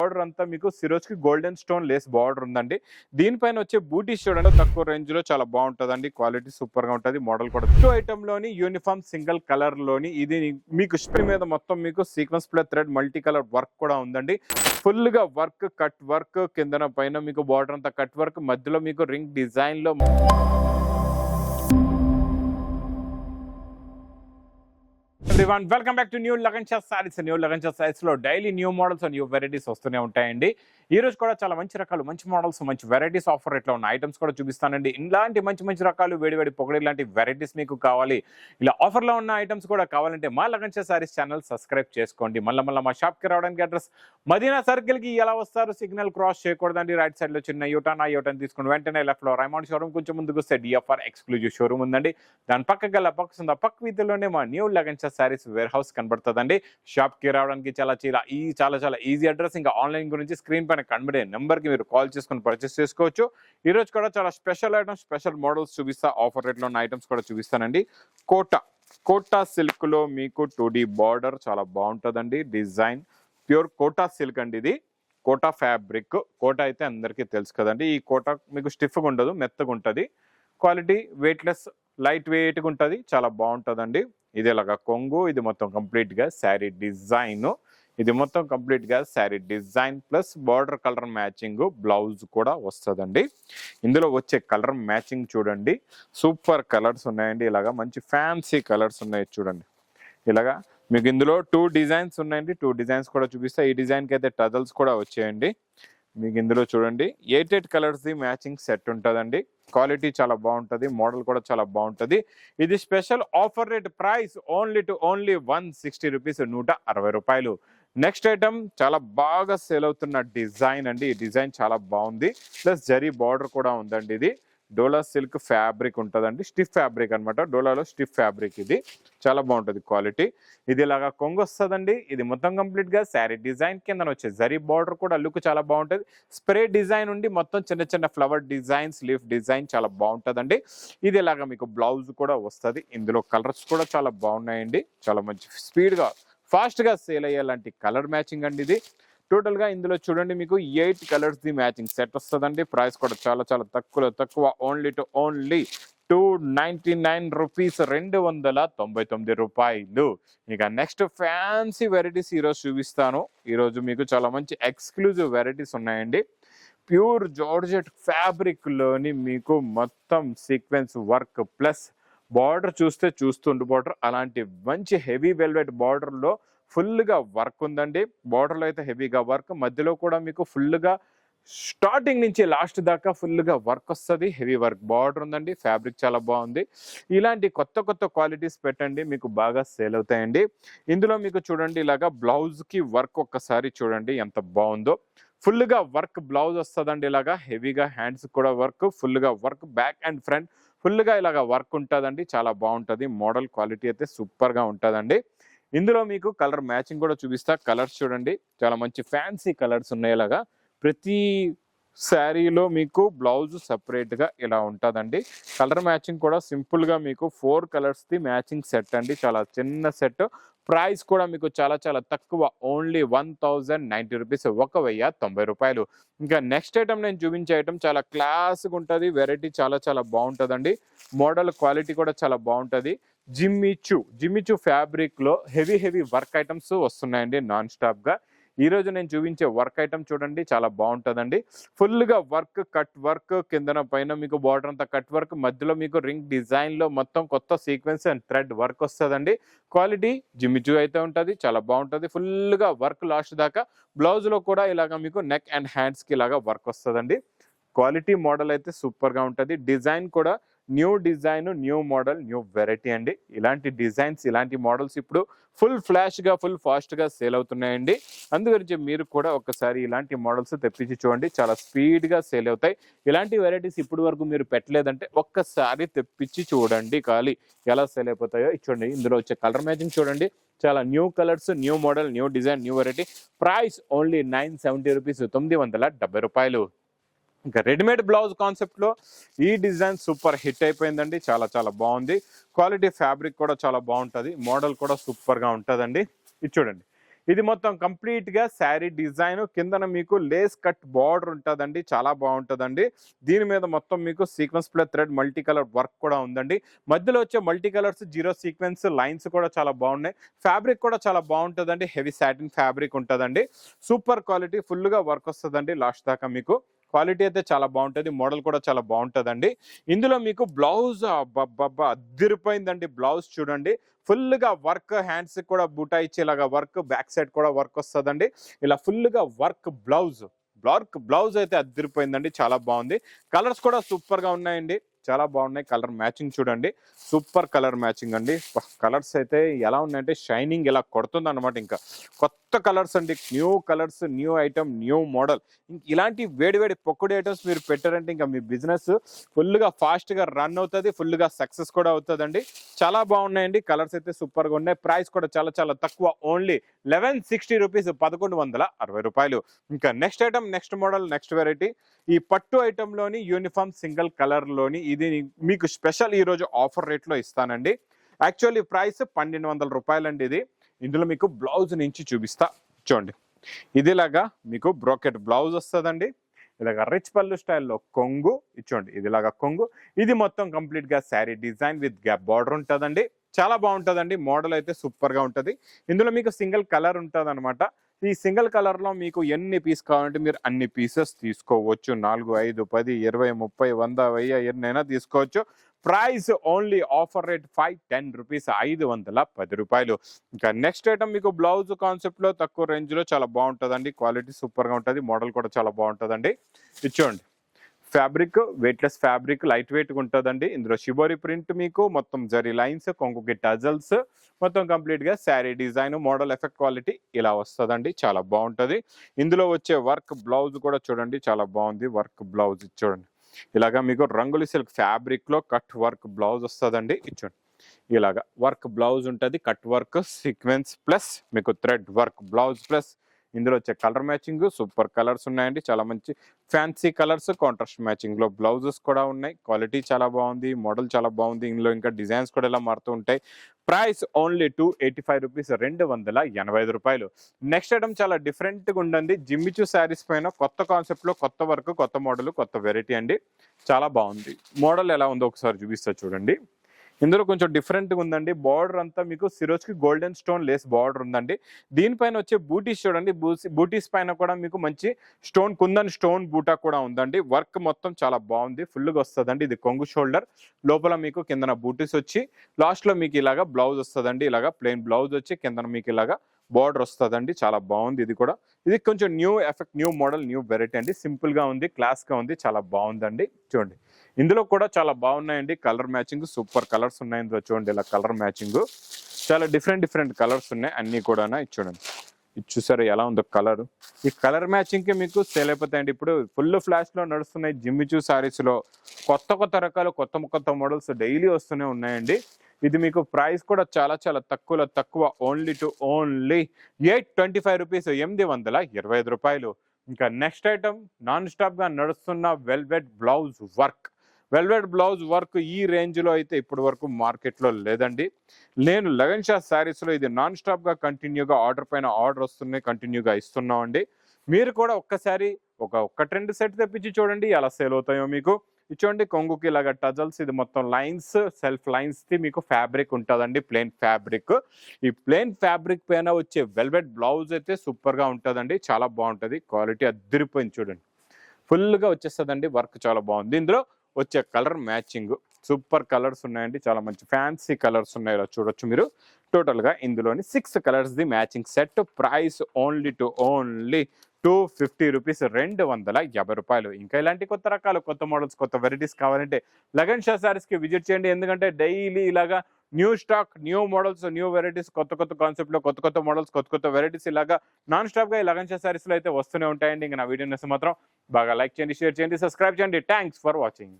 Border అంతా మీకు సిరోజ్కి golden stone lace border ఉందండి. దీనిపైన వచ్చే బూటీస్ చూడండి తక్కువ రేంజ్ లో చాలా బాగుంటుందండి. క్వాలిటీ సూపర్ గా ఉంటుంది. మోడల్ కూడా టూ ఐటమ్ లోని యూనిఫామ్ సింగిల్ కలర్ లోని ఇది మీకు స్ప్రింగ్ మీద మొత్తం మీకు sequence plus thread multi colour work కూడా ఉందండి. ఫుల్ గా వర్క్ కట్ వర్క్ కిందన పైన మీకు బార్డర్ అంతా కట్ వర్క్ మధ్యలో మీకు రింగ్ డిజైన్ లో everyone, welcome back to New Lagancha Sarees. New Lagancha Sarees లో daily new models new varieties వస్తూనే ఉంటాయండి. ఈ రోజు కూడా చాలా మంచి రకాలు, మంచి మోడల్స్, మంచి వెరైటీస్ ఆఫర్ రేట్లో ఉన్న ఐటమ్స్ కూడా చూపిస్తానండి. ఇలాంటి మంచి రకాలు, వేడి పొగడి లాంటి వెరైటీస్ మీకు కావాలి, ఇలా ఆఫర్లో ఉన్న ఐటమ్స్ కూడా కావాలంటే మా లగంచా సారీస్ ఛానల్ సబ్స్క్రైబ్ చేసుకోండి. మళ్ళీ మా షాప్కి రావడానికి అడ్రస్ మదీనా సర్కిల్కి ఎలా వస్తారు, సిగ్నల్ క్రాస్ చేయకూడదండి. రైట్ సైడ్లో చిన్న యూటర్న్, ఆ యూటర్న్ తీసుకుని వెంటనే లెఫ్ట్లో రైమండ్ షోరూమ్, కొంచెం ముందుకు వస్తే డిఎఫ్ఆర్ ఎక్స్క్లూజివ్ షోరూమ్ ఉందండి. దాని పక్కగల పక్క వీధిలోనే మా న్యూ లగంచా సారీస్ వేర్ హౌస్ కనబడుతుందండి. షాప్ కి రావడానికి చాలా ఈజీ అడ్రస్. ఇంకా ఆన్లైన్ గురించి స్క్రీన్ పైన కనబడే నెంబర్ కి మీరు కాల్ చేసుకుని పర్చేస్ చేసుకోవచ్చు. ఈ రోజు కూడా చాలా స్పెషల్ ఐటమ్స్, స్పెషల్ మోడల్స్ చూపిస్తా. ఆఫర్ రేట్లో ఉన్న ఐటమ్స్ కూడా చూపిస్తానండి. కోటా సిల్క్ లో మీకు 2D బార్డర్ చాలా బాగుంటుందండి. డిజైన్ ప్యూర్ కోటా సిల్క్ అండి. ఇది కోటా ఫ్యాబ్రిక్. కోటా అయితే అందరికీ తెలుసు కదండి. ఈ కోటా మీకు స్టిఫ్గా ఉండదు, మెత్తగా ఉంటుంది. క్వాలిటీ వెయిట్లెస్, లైట్ వెయిట్గా ఉంటుంది, చాలా బాగుంటుందండి. ఇది ఇలాగా కొంగు, ఇది మొత్తం కంప్లీట్ గా శారీ డిజైన్. ఇది మొత్తం కంప్లీట్ గా sari design plus border colour matching blouse కూడా వస్తుందండి. ఇందులో వచ్చే కలర్ మ్యాచింగ్ చూడండి, సూపర్ కలర్స్ ఉన్నాయండి. ఇలాగా మంచి ఫ్యాన్సీ కలర్స్ ఉన్నాయి చూడండి. ఇలాగా మీకు ఇందులో 2 డిజైన్స్ ఉన్నాయండి. 2 డిజైన్స్ కూడా చూపిస్తా. ఈ డిజైన్కి అయితే టజల్స్ కూడా వచ్చాయండి. మీకు ఇందులో చూడండి 8 కలర్స్ ది మ్యాచింగ్ సెట్ ఉంటుందండి. క్వాలిటీ చాలా బాగుంటుంది, మోడల్ కూడా చాలా బాగుంటుంది. ఇది special offer rate price only 160 rupees, 160 రూపాయలు. నెక్స్ట్ ఐటమ్ చాలా బాగా సేల్ అవుతున్న డిజైన్ అండి. ఈ డిజైన్ చాలా బాగుంది, ప్లస్ జరీ బార్డర్ కూడా ఉందండి. ఇది డోలా సిల్క్ ఫ్యాబ్రిక్ ఉంటుందండి, స్టిఫ్ ఫ్యాబ్రిక్ అనమాట. డోలాలో స్టిఫ్ ఫ్యాబ్రిక్. ఇది చాలా బాగుంటుంది క్వాలిటీ. ఇది ఇలాగా కొంగు వస్తుందండి. ఇది మొత్తం కంప్లీట్ గా శారీ డిజైన్ కింద వచ్చే జరీ బార్డర్ కూడా లుక్ చాలా బాగుంటుంది. స్ప్రే డిజైన్ ఉండి మొత్తం చిన్న ఫ్లవర్ డిజైన్స్, లీఫ్ డిజైన్ చాలా బాగుంటుందండి. ఇది ఇలాగా మీకు బ్లౌజ్ కూడా వస్తుంది. ఇందులో కలర్స్ కూడా చాలా బాగున్నాయండి. చాలా మంచి స్పీడ్ గా ఫాస్ట్ గా సేల్ అయ్యేలాంటి కలర్ మ్యాచింగ్ అండి. ఇది టోటల్ గా ఇందులో చూడండి మీకు 8 కలర్స్ ది మ్యాచింగ్ సెట్ వస్తుందండి. ప్రైస్ కూడా చాలా తక్కువ, ఓన్లీ 299 రూపీస్, 299 రూపాయలు. ఇక నెక్స్ట్ ఫ్యాన్సీ వెరైటీస్ ఈరోజు చూపిస్తాను. ఈరోజు మీకు చాలా మంచి ఎక్స్క్లూజివ్ వెరైటీస్ ఉన్నాయండి. ప్యూర్ జార్జెట్ ఫ్యాబ్రిక్ లోని మీకు మొత్తం సీక్వెన్స్ వర్క్ ప్లస్ బార్డర్ చూస్తుండిపోతారు. అలాంటి మంచి హెవీ వెల్వెట్ బార్డర్ లో ఫుల్ గా వర్క్ ఉందండి. బార్డర్ లో అయితే హెవీగా వర్క్, మధ్యలో కూడా మీకు ఫుల్ గా స్టార్టింగ్ నుంచి లాస్ట్ దాకా ఫుల్ గా వర్క్ వస్తుంది. హెవీ వర్క్ బార్డర్ ఉందండి. ఫ్యాబ్రిక్ చాలా బాగుంది. ఇలాంటి కొత్త క్వాలిటీస్ పెట్టండి, మీకు బాగా సేల్ అవుతాయండి. ఇందులో మీకు చూడండి ఇలాగా బ్లౌజ్ కి వర్క్ ఒక్కసారి చూడండి ఎంత బాగుందో. ఫుల్ గా వర్క్ బ్లౌజ్ వస్తుందండి. ఇలాగా హెవీగా హ్యాండ్స్ కూడా వర్క్, ఫుల్ గా work back and front full గా ఇలాగా వర్క్ ఉంటుందండి. చాలా బాగుంటుంది. మోడల్ క్వాలిటీ అయితే సూపర్ గా ఉంటుందండి. ఇందులో మీకు కలర్ మ్యాచింగ్ కూడా చూపిస్తా. కలర్స్ చూడండి చాలా మంచి ఫ్యాన్సీ కలర్స్ ఉన్నాయి. ఇలాగా ప్రతి శారీలో మీకు బ్లౌజ్ సపరేట్ గా ఇలా ఉంటుందండి. కలర్ మ్యాచింగ్ కూడా సింపుల్ గా మీకు 4 కలర్స్ ది మ్యాచింగ్ సెట్ అండి. చాలా చిన్న సెట్. ప్రైస్ కూడా మీకు చాలా తక్కువ, ఓన్లీ 1090 రూపీస్, 1090 రూపాయలు. ఇంకా నెక్స్ట్ ఐటమ్ నేను చూపించే ఐటమ్ చాలా క్లాస్గా ఉంటుంది. వెరైటీ చాలా బాగుంటుందండి. మోడల్ క్వాలిటీ కూడా చాలా బాగుంటుంది. జిమ్మిచూ ఫ్యాబ్రిక్ లో హెవీ వర్క్ ఐటమ్స్ వస్తున్నాయండి నాన్ స్టాప్ గా. ఈ రోజు నేను చూపించే వర్క్ ఐటమ్ చూడండి చాలా బాగుంటుందండి. ఫుల్ గా వర్క్, కట్ వర్క్, కిందన పైన మీకు బార్డర్ అంతా కట్ వర్క్, మధ్యలో మీకు రింగ్ డిజైన్ లో మొత్తం కొత్త సీక్వెన్స్ అండ్ థ్రెడ్ వర్క్ వస్తుందండి. క్వాలిటీ జిమ్మిచూ అయితే ఉంటుంది, చాలా బాగుంటుంది. ఫుల్ గా వర్క్ లాస్ట్ దాకా. బ్లౌజ్ లో కూడా ఇలాగా మీకు నెక్ అండ్ హ్యాండ్స్ కి ఇలాగా వర్క్ వస్తుందండి. క్వాలిటీ మోడల్ అయితే సూపర్ గా ఉంటుంది. డిజైన్ కూడా new design, new model, new variety అండి. ఇలాంటి డిజైన్స్, ఇలాంటి మోడల్స్ ఇప్పుడు ఫుల్ ఫ్లాష్ గా, ఫుల్ ఫాస్ట్ గా సేల్ అవుతున్నాయండి. అందుగురించి మీరు కూడా ఒకసారి ఇలాంటి మోడల్స్ తెప్పించి చూడండి, చాలా స్పీడ్ గా సేల్ అవుతాయి. ఇలాంటి వెరైటీస్ ఇప్పుడు వరకు మీరు పెట్టలేదంటే ఒక్కసారి తెప్పించి చూడండి, ఖాళీ ఎలా సేల్ అయిపోతాయో. చూడండి ఇందులో వచ్చే కలర్ మ్యాచింగ్ చూడండి, చాలా new colours, new model, new design, new variety. Price only 970 rupees, 970 రూపాయలు. ఇంకా రెడీమేడ్ బ్లౌజ్ కాన్సెప్ట్ లో ఈ డిజైన్ సూపర్ హిట్ అయిపోయిందండి. చాలా బాగుంది. క్వాలిటీ ఫ్యాబ్రిక్ కూడా చాలా బాగుంటుంది. మోడల్ కూడా సూపర్ గా ఉంటుందండి. ఇది చూడండి, ఇది మొత్తం కంప్లీట్ గా శారీ డిజైన్ కిందన మీకు లేస్ కట్ బార్డర్ ఉంటుందండి, చాలా బాగుంటుందండి. దీని మీద మొత్తం మీకు sequence plus thread multi colour work కూడా ఉందండి. మధ్యలో వచ్చే multi colours zero sequence lines కూడా చాలా బాగున్నాయి. ఫ్యాబ్రిక్ కూడా చాలా బాగుంటుందండి, హెవీ సాటిన్ ఫ్యాబ్రిక్ ఉంటుందండి. సూపర్ క్వాలిటీ, ఫుల్ గా వర్క్ వస్తుందండి లాస్ట్ దాకా. మీకు క్వాలిటీ అయితే చాలా బాగుంటుంది, మోడల్ కూడా చాలా బాగుంటుందండి. ఇందులో మీకు బ్లౌజ్ అద్దరిపోయిందండి. బ్లౌజ్ చూడండి, ఫుల్ గా వర్క్, హ్యాండ్స్ కూడా బూటా ఇచ్చేలాగా వర్క్, బ్యాక్ సైడ్ కూడా వర్క్ వస్తుందండి. ఇలా ఫుల్ గా వర్క్ బ్లౌజ్ అయితే అద్దరిపోయిందండి, చాలా బాగుంది. కలర్స్ కూడా సూపర్ గా ఉన్నాయండి, చాలా బాగున్నాయి. కలర్ మ్యాచింగ్ చూడండి, సూపర్ కలర్ మ్యాచింగ్ అండి. కలర్స్ అయితే ఎలా ఉన్నాయంటే షైనింగ్ ఇలా కొడుతుంది అనమాట. ఇంకా కొత్త కలర్స్ అండి, new colours, new item, new model. ఇలాంటి వేడి పొక్కుడి ఐటమ్స్ మీరు పెట్టారంటే ఇంకా మీ బిజినెస్ ఫుల్గా ఫాస్ట్గా రన్ అవుతుంది, ఫుల్గా సక్సెస్ కూడా అవుతుందండి. చాలా బాగున్నాయండి, కలర్స్ అయితే సూపర్గా ఉన్నాయి. ప్రైస్ కూడా చాలా చాలా తక్కువ, ఓన్లీ 1160 రూపీస్, 1160 రూపాయలు. ఇంకా next item, next model, next variety. ఈ పట్టు ఐటెంలోని యూనిఫామ్ సింగిల్ కలర్లోని ఇది మీకు స్పెషల్ ఈరోజు ఆఫర్ రేట్లో ఇస్తానండి. యాక్చువల్లీ ప్రైస్ 1200 రూపాయలండి ఇది. ఇందులో మీకు బ్లౌజ్ నుంచి చూపిస్తా చూడండి. ఇదిలాగా మీకు బ్రోకెట్ బ్లౌజ్ వస్తుందండి, ఇలాగా రిచ్ పళ్ళు స్టైల్లో కొంగు ఇచ్చోండి, ఇదిలాగా కొంగు. ఇది మొత్తం కంప్లీట్ గా sari design with gap border ఉంటుందండి, చాలా బాగుంటుందండి. మోడల్ అయితే సూపర్ గా ఉంటుంది. ఇందులో మీకు సింగిల్ కలర్ ఉంటుంది అనమాట. ఈ సింగిల్ కలర్ లో మీకు ఎన్ని పీస్ కావాలంటే మీరు అన్ని పీసెస్ తీసుకోవచ్చు. 4, 5, 10, 20, 30, 100, 1000 ఎన్నైనా తీసుకోవచ్చు. Price only offer rate 510 rupees, 510 రూపాయలు. ఇంకా నెక్స్ట్ ఐటమ్ మీకు బ్లౌజ్ కాన్సెప్ట్ లో తక్కువ రేంజ్ లో చాలా బాగుంటుందండి. క్వాలిటీ సూపర్ గా ఉంటుంది, మోడల్ కూడా చాలా బాగుంటుందండి. ఇచ్చోండి fabric, weightless fabric, light weight ఉంటుందండి. ఇందులో షిబోరి ప్రింట్, మీకు మొత్తం జరీ లైన్స్, కొంగుకి టజల్స్, మొత్తం కంప్లీట్ గా sari design, model, effect, quality ఇలా వస్తుందండి, చాలా బాగుంటుంది. ఇందులో వచ్చే వర్క్ బ్లౌజ్ కూడా చూడండి, చాలా బాగుంది. వర్క్ బ్లౌజ్ చూడండి, ఇలాగా మీకు రంగులి సిల్క్ ఫ్యాబ్రిక్ లో కట్ వర్క్ బ్లౌజ్ వస్తుందండి. ఇచ్చోండి, ఇలాగా వర్క్ బ్లౌజ్ ఉంటుంది, కట్ వర్క్ సీక్వెన్స్ ప్లస్ మీకు థ్రెడ్ వర్క్ బ్లౌజ్ ప్లస్ ఇందులో వచ్చే కలర్ మ్యాచింగ్ సూపర్ కలర్స్ ఉన్నాయండి, చాలా మంచి ఫ్యాన్సీ కలర్స్, కాంట్రాస్ట్ మ్యాచింగ్ లో బ్లౌజెస్ కూడా ఉన్నాయి. క్వాలిటీ చాలా బాగుంది, మోడల్ చాలా బాగుంది. ఇందులో ఇంకా డిజైన్స్ కూడా ఇలా మారుతూ ఉంటాయి. ప్రైస్ ఓన్లీ 285 రూపీస్, 285 రూపాయలు. నెక్స్ట్ ఐటమ్ చాలా డిఫరెంట్ గా ఉండండి. జిమ్మిచూ శారీస్ పైన కొత్త కాన్సెప్ట్ లో కొత్త వర్క్, కొత్త మోడల్, కొత్త వెరైటీ అండి, చాలా బాగుంది. మోడల్ ఎలా ఉందో ఒకసారి చూపిస్తా చూడండి. ఇందులో కొంచెం డిఫరెంట్గా ఉందండి. బార్డర్ అంతా మీకు సిరోజ్కి గోల్డెన్ స్టోన్ లేస్ బార్డర్ ఉందండి. దీనిపైన వచ్చే బూటీస్ చూడండి, బూటీస్ పైన కూడా మీకు మంచి స్టోన్, కుందన్ స్టోన్ బూటా కూడా ఉందండి. వర్క్ మొత్తం చాలా బాగుంది, ఫుల్గా వస్తుందండి. ఇది కొంగు షోల్డర్, లోపల మీకు కిందన బూటీస్ వచ్చి లాస్ట్లో మీకు ఇలాగా బ్లౌజ్ వస్తుందండి. ఇలాగా ప్లెయిన్ బ్లౌజ్ వచ్చి కిందన మీకు ఇలాగా బార్డర్ వస్తుందండి, చాలా బాగుంది. ఇది కూడా ఇది కొంచెం new effect, new model, new variety అండి. సింపుల్ గా ఉంది, క్లాస్ గా ఉంది, చాలా బాగుందండి. చూడండి ఇందులో కూడా చాలా బాగున్నాయండి. కలర్ మ్యాచింగ్ సూపర్ కలర్స్ ఉన్నాయి ఇందులో. చూడండి ఇలా కలర్ మ్యాచింగ్ చాలా డిఫరెంట్ కలర్స్ ఉన్నాయి అన్ని కూడా. చూడండి ఇది చూసారు ఎలా ఉందో కలర్. ఈ కలర్ మ్యాచింగ్ కి మీకు సేల్ అయిపోతాయండి. ఇప్పుడు ఫుల్ ఫ్లాష్ లో నడుస్తున్నాయి జిమ్మిచూ సారీస్ లో కొత్త రకాలు, కొత్త మోడల్స్ డైలీ వస్తూనే ఉన్నాయండి. ఇది మీకు ప్రైస్ కూడా చాలా చాలా తక్కువ, ఓన్లీ 825 రూపీస్, 825 రూపాయలు. ఇంకా నెక్స్ట్ ఐటమ్ నాన్ స్టాప్ గా నడుస్తున్న వెల్వెట్ బ్లౌజ్ వర్క్ ఈ రేంజ్ లో అయితే ఇప్పటి వరకు మార్కెట్ లో లేదండి. నేను లగన్ షా శారీస్ లో ఇది నాన్ స్టాప్ గా కంటిన్యూగా ఆర్డర్ పైన ఆర్డర్ వస్తున్నాయి, కంటిన్యూగా ఇస్తున్నాం అండి. మీరు కూడా ఒక్కసారి ఒక ట్రెండ్ సెట్ తెప్పించి చూడండి ఎలా సేల్ అవుతాయో మీకు. ఇచ్చోండి కొంగుకి ఇలాగ టజల్స్, ఇది మొత్తం లైన్స్, సెల్ఫ్ లైన్స్ ది మీకు ఫ్యాబ్రిక్ ఉంటుందండి, ప్లెయిన్ ఫ్యాబ్రిక్. ఈ ప్లెయిన్ ఫ్యాబ్రిక్ పైన వచ్చే వెల్వెట్ బ్లౌజ్ అయితే సూపర్ గా ఉంటుందండి, చాలా బాగుంటుంది. క్వాలిటీ అద్దరిపోయింది చూడండి, ఫుల్ గా వచ్చేస్తుందండి. వర్క్ చాలా బాగుంది. ఇందులో వచ్చే కలర్ మ్యాచింగ్ సూపర్ కలర్స్ ఉన్నాయండి, చాలా మంచి ఫ్యాన్సీ కలర్స్ ఉన్నాయి, ఇలా చూడొచ్చు మీరు. టోటల్ గా ఇందులోని 6 colours the matching set. Price only 250 rupees, 250 రూపాయలు. ఇంకా ఇలాంటి కొత్త రకాలు, కొత్త మోడల్స్, కొత్త వెరైటీస్ కావాలంటే లగన్ షా సారీస్ కి విజిట్ చేయండి. ఎందుకంటే డైలీ ఇలాగా new stock, new models, new varieties, కొత్త కాన్సెప్ట్ లో కొత్త మోడల్స్, కొత్త వెరైటీస్ ఇలాగా నాన్ స్టాప్ గా ఈ లగన్ షా సారీస్ లో అయితే వస్తూనే ఉంటాయండి. ఇంకా నా వీడియోని మాత్రం బాగా లైక్ చేయండి, షేర్ చేయండి, సబ్స్క్రైబ్ చేయండి. Thanks for watching.